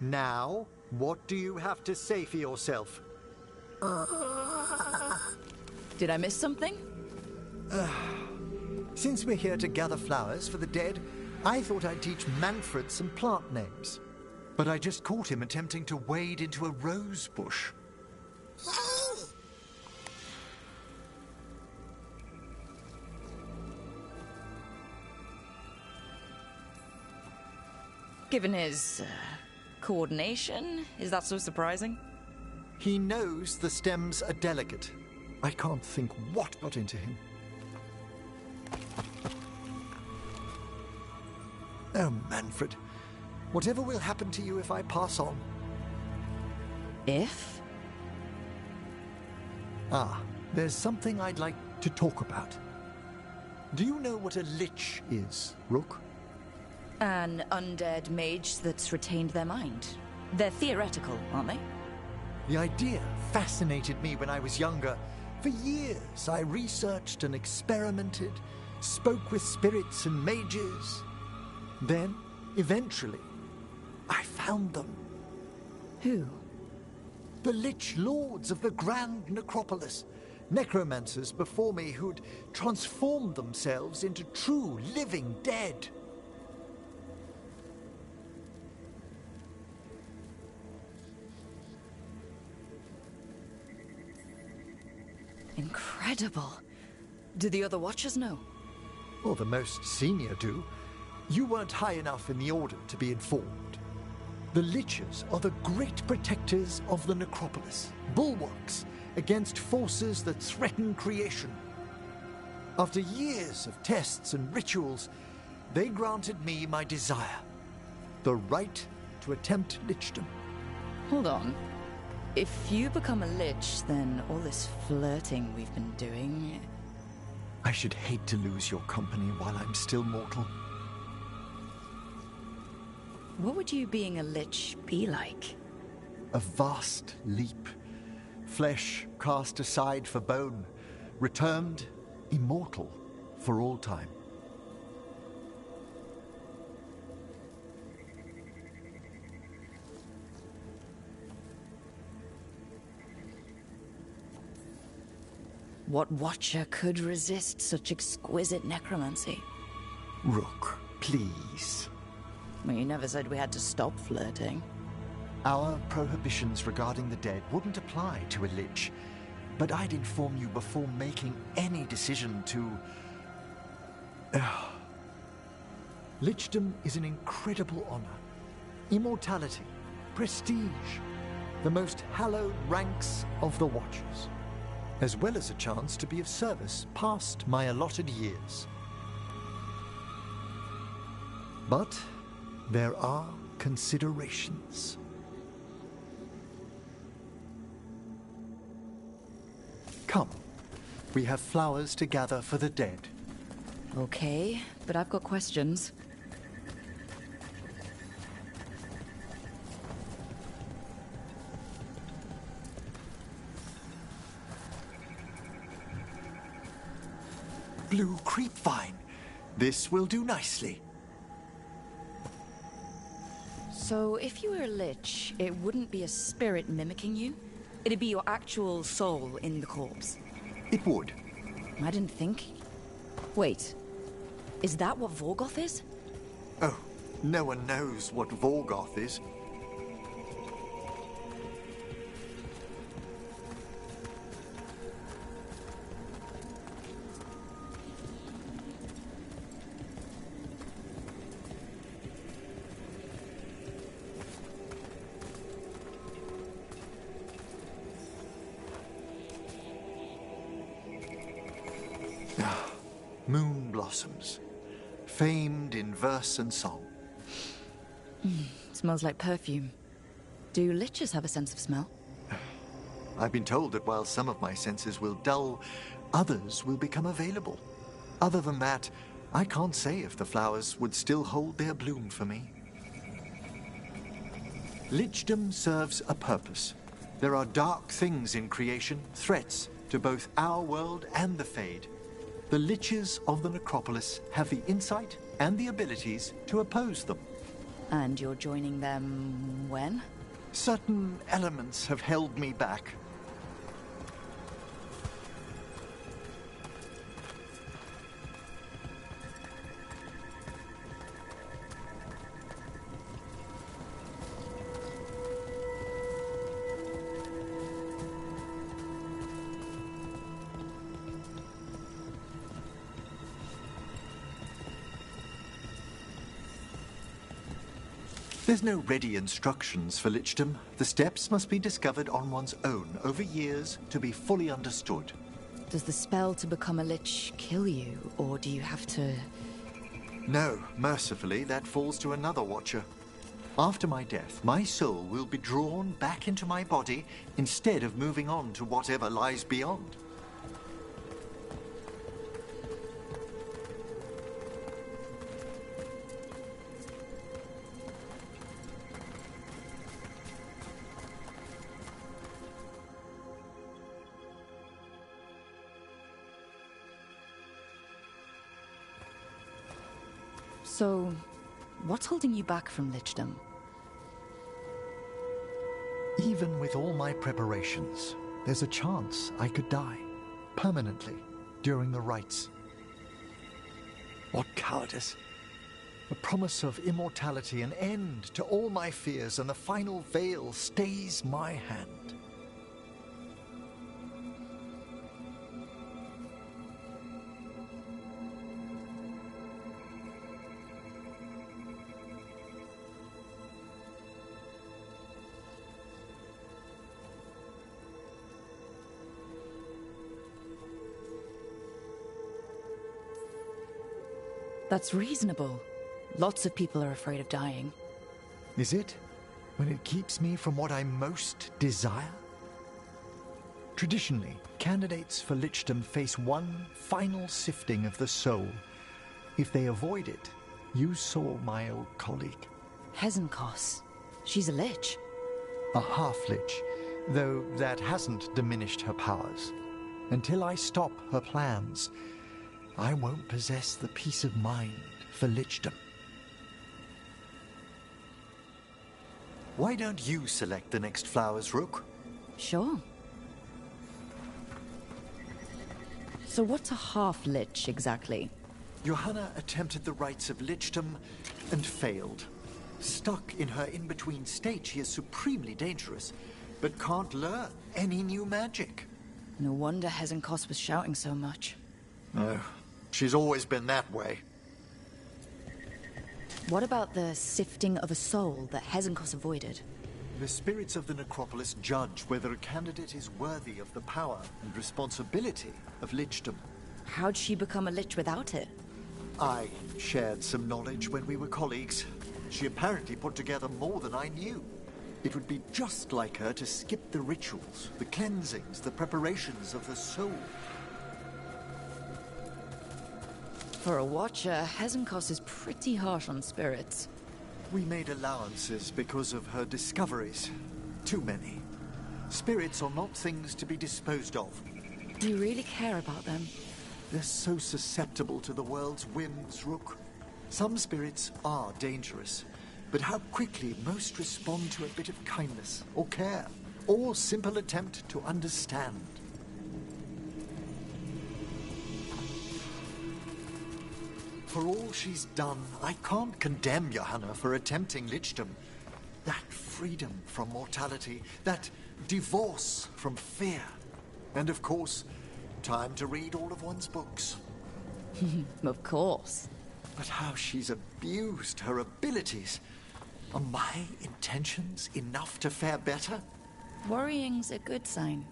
Now, what do you have to say for yourself? Did I miss something? Since we're here to gather flowers for the dead, I thought I'd teach Manfred some plant names. But I just caught him attempting to wade into a rose bush. Given his coordination, is that so surprising? He knows the stems are delicate. I can't think what got into him. Oh, Manfred. Whatever will happen to you if I pass on? If? There's something I'd like to talk about. Do you know what a lich is, Rook? An undead mage that's retained their mind. They're theoretical, aren't they? The idea fascinated me when I was younger. For years, I researched and experimented, spoke with spirits and mages. Then, eventually, I found them. Who? The Lich Lords of the Grand Necropolis. Necromancers before me who'd transformed themselves into true living dead. Incredible. Do the other Watchers know? Or the most senior do. You weren't high enough in the Order to be informed. The Liches are the great protectors of the Necropolis, bulwarks against forces that threaten creation. After years of tests and rituals, they granted me my desire, the right to attempt lichdom. Hold on. If you become a lich, then all this flirting we've been doing... I should hate to lose your company while I'm still mortal. What would you being a lich be like? A vast leap. Flesh cast aside for bone, returned immortal for all time. What Watcher could resist such exquisite necromancy? Rook, please. Well, you never said we had to stop flirting. Our prohibitions regarding the dead wouldn't apply to a lich, but I'd inform you before making any decision to... Lichdom is an incredible honor. Immortality, prestige, the most hallowed ranks of the Watchers, as well as a chance to be of service past my allotted years. But there are considerations. Come, we have flowers to gather for the dead. Okay, but I've got questions. Blue creepvine. This will do nicely. So, if you were a lich, it wouldn't be a spirit mimicking you? It'd be your actual soul in the corpse. It would. I didn't think... Wait. Is that what Vorgoth is? Oh, no one knows what Vorgoth is. Moon blossoms, famed in verse and song. Smells like perfume. Do liches have a sense of smell? I've been told that while some of my senses will dull, others will become available. Other than that, I can't say if the flowers would still hold their bloom for me. Lichdom serves a purpose. There are dark things in creation, threats to both our world and the Fade. The Liches of the Necropolis have the insight and the abilities to oppose them. And you're joining them when? Certain elements have held me back. There's no ready instructions for lichdom. The steps must be discovered on one's own over years to be fully understood. Does the spell to become a lich kill you, or do you have to... No, mercifully, that falls to another watcher. After my death, my soul will be drawn back into my body instead of moving on to whatever lies beyond. So, what's holding you back from lichdom? Even with all my preparations, there's a chance I could die permanently during the rites. What cowardice! The promise of immortality, an end to all my fears, and the final veil stays my hand. That's reasonable. Lots of people are afraid of dying. Is it? When it keeps me from what I most desire? Traditionally, candidates for lichdom face one final sifting of the soul. If they avoid it, you saw my old colleague. Hezenkos. She's a lich. A half-lich, though that hasn't diminished her powers. Until I stop her plans, I won't possess the peace of mind for lichdom. Why don't you select the next flowers, Rook? Sure. So what's a half-lich exactly? Johanna attempted the rites of lichdom and failed. Stuck in her in-between state, she is supremely dangerous, but can't learn any new magic. No wonder Hezenkos was shouting so much. Oh, she's always been that way. What about the sifting of a soul that Hezenkos avoided? The spirits of the necropolis judge whether a candidate is worthy of the power and responsibility of lichdom. How'd she become a lich without it? I shared some knowledge when we were colleagues. She apparently put together more than I knew. It would be just like her to skip the rituals, the cleansings, the preparations of the soul. For a watcher, Hezenkos is pretty harsh on spirits. We made allowances because of her discoveries. Too many. Spirits are not things to be disposed of. Do you really care about them? They're so susceptible to the world's whims, Rook. Some spirits are dangerous, but how quickly most respond to a bit of kindness, or care, or simple attempt to understand. For all she's done, I can't condemn Johanna for attempting lichdom. That freedom from mortality, that divorce from fear, and of course, time to read all of one's books. Of course. But how she's abused her abilities. Are my intentions enough to fare better? Worrying's a good sign.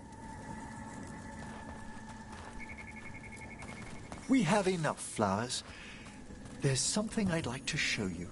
We have enough flowers. There's something I'd like to show you.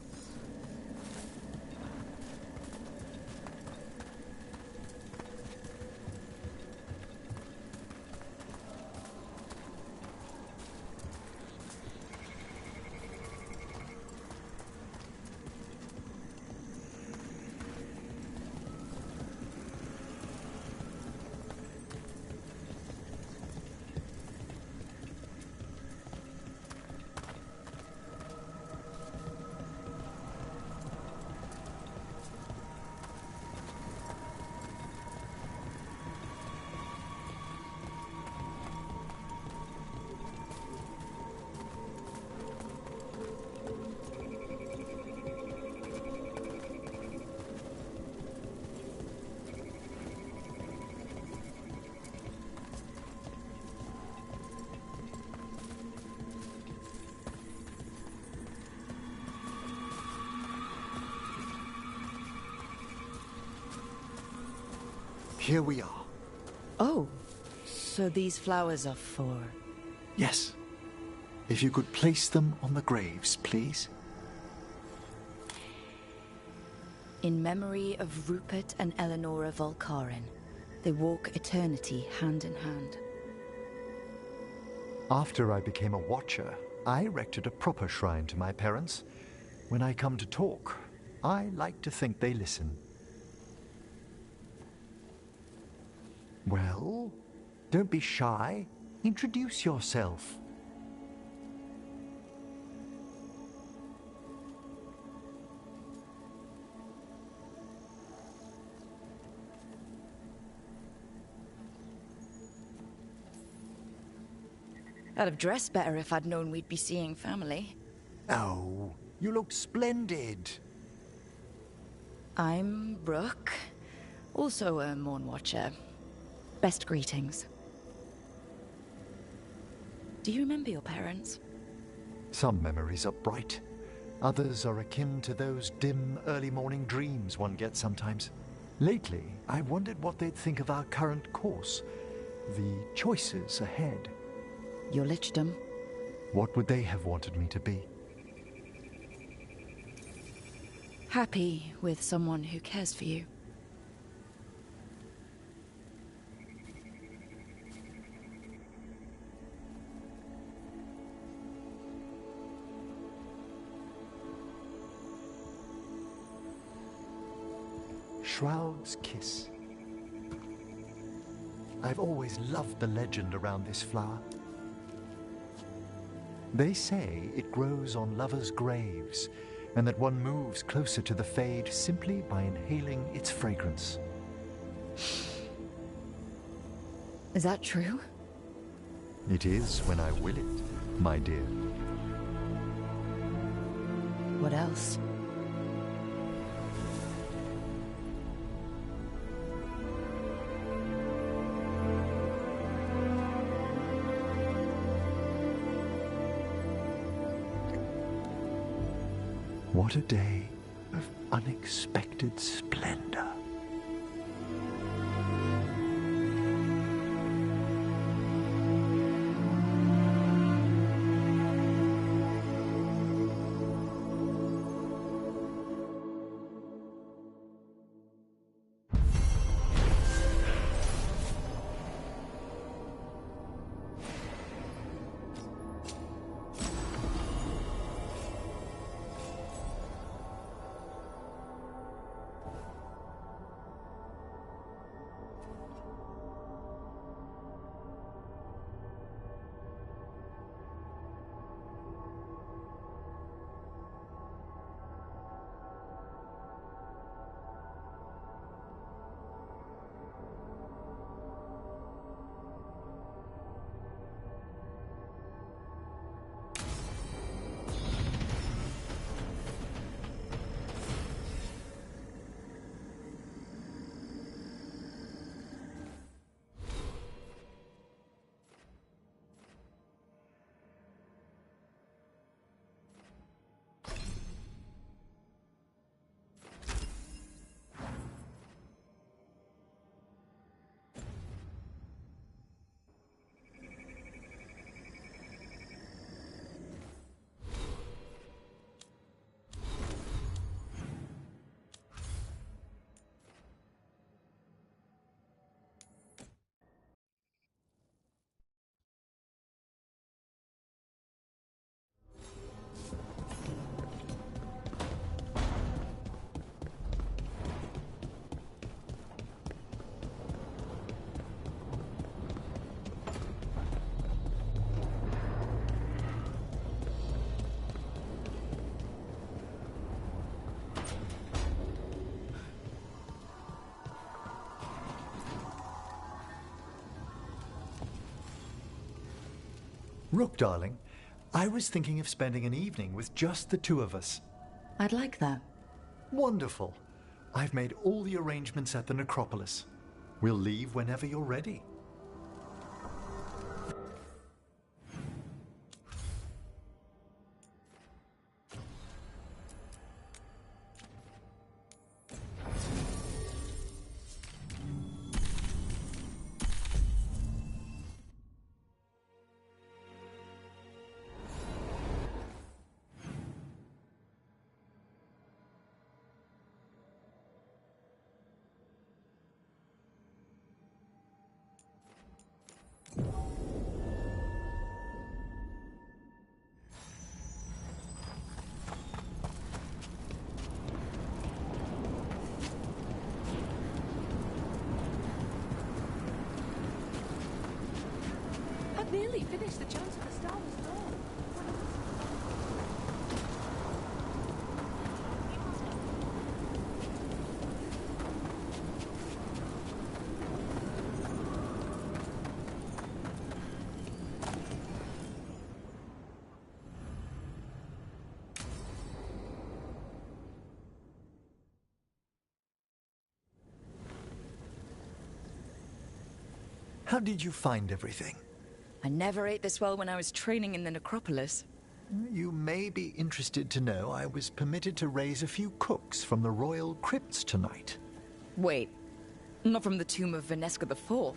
here we are. Oh, so these flowers are for... Yes. If you could place them on the graves, please. In memory of Rupert and Eleonora Volkaren, they walk eternity hand in hand. After I became a Watcher, I erected a proper shrine to my parents. When I come to talk, I like to think they listen. Well, don't be shy. Introduce yourself. I'd have dressed better if I'd known we'd be seeing family. Oh, you look splendid. I'm Brooke, also a Morn Watcher. Best greetings. Do you remember your parents? Some memories are bright. Others are akin to those dim, early morning dreams one gets sometimes. Lately, I wondered what they'd think of our current course, the choices ahead. Your lichdom. What would they have wanted me to be? Happy with someone who cares for you. Shroud's Kiss. I've always loved the legend around this flower. They say it grows on lovers' graves, and that one moves closer to the fade simply by inhaling its fragrance. Is that true? It is when I will it, my dear. What else? What a day of unexpected splendor. Rook, darling, I was thinking of spending an evening with just the two of us. I'd like that. Wonderful. I've made all the arrangements at the necropolis. We'll leave whenever you're ready. nearly finished the chant of the Starless Dawn. How did you find everything? I never ate this well when I was training in the necropolis. You may be interested to know I was permitted to raise a few cooks from the royal crypts tonight. Wait, not from the tomb of Veneska IV?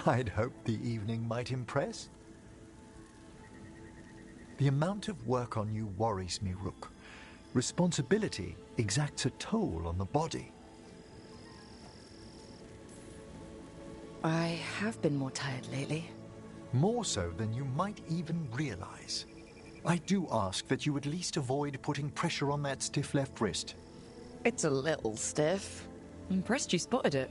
I'd hoped the evening might impress. The amount of work on you worries me, Rook. Responsibility exacts a toll on the body. I have been more tired lately. More so than you might even realize. I do ask that you at least avoid putting pressure on that stiff left wrist. It's a little stiff. Impressed you spotted it.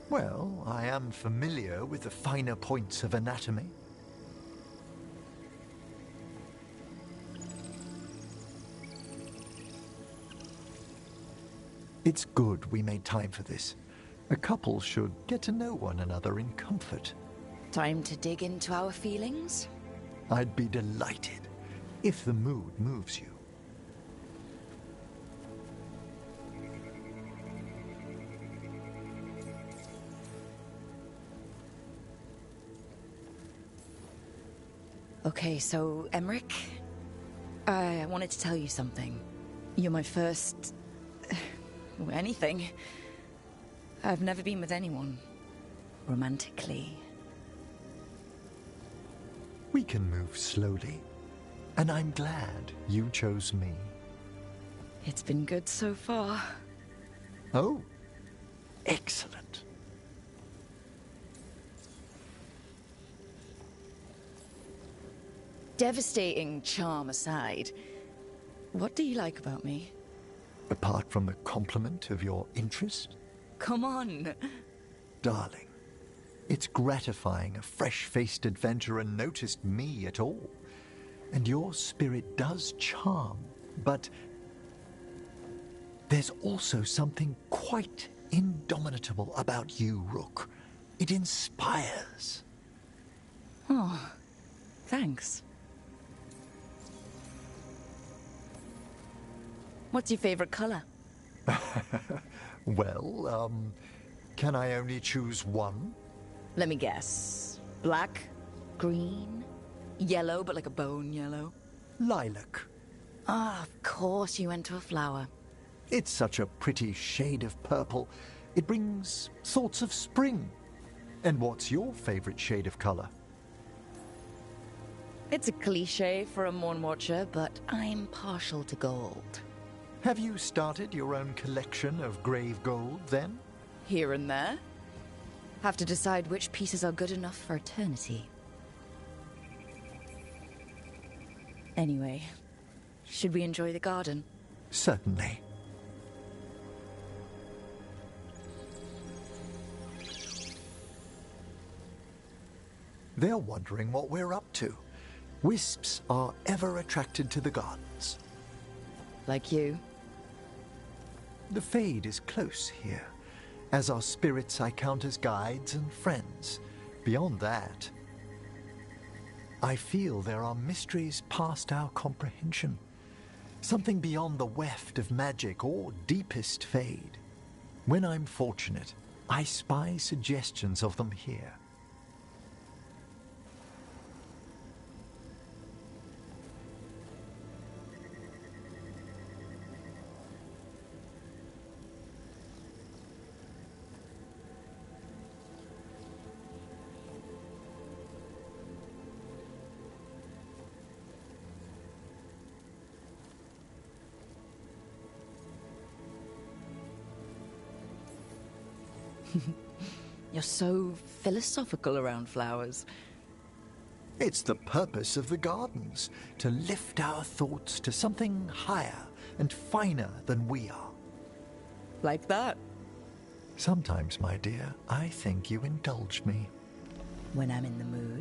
Well, I am familiar with the finer points of anatomy. It's good we made time for this. A couple should get to know one another in comfort. Time to dig into our feelings? I'd be delighted if the mood moves you. Okay, so, Emmerich, I wanted to tell you something. You're my first... anything. I've never been with anyone. Romantically. We can move slowly, and I'm glad you chose me. It's been good so far. Oh, excellent. Devastating charm aside, what do you like about me? Apart from the compliment of your interest, Come on! darling, it's gratifying a fresh-faced adventurer noticed me at all. And your spirit does charm, but there's also something quite indomitable about you, Rook. It inspires. Oh, thanks. What's your favorite color? Well, can I only choose one? Let me guess. Black? Green? Yellow, but like a bone yellow? Lilac. Ah, of course you went to a flower. It's such a pretty shade of purple. It brings thoughts of spring. And what's your favorite shade of color? It's a cliche for a Morn Watcher, but I'm partial to gold. Have you started your own collection of grave gold, then? Here and there. Have to decide which pieces are good enough for eternity. Anyway, should we enjoy the garden? Certainly. They're wondering what we're up to. Wisps are ever attracted to the gardens. Like you? The Fade is close here. As are spirits I count as guides and friends. Beyond that, I feel there are mysteries past our comprehension. Something beyond the weft of magic or deepest Fade. When I'm fortunate, I spy suggestions of them here. You're so philosophical around flowers. It's the purpose of the gardens, to lift our thoughts to something higher and finer than we are. Like that. Sometimes, my dear, I think you indulge me. When I'm in the mood.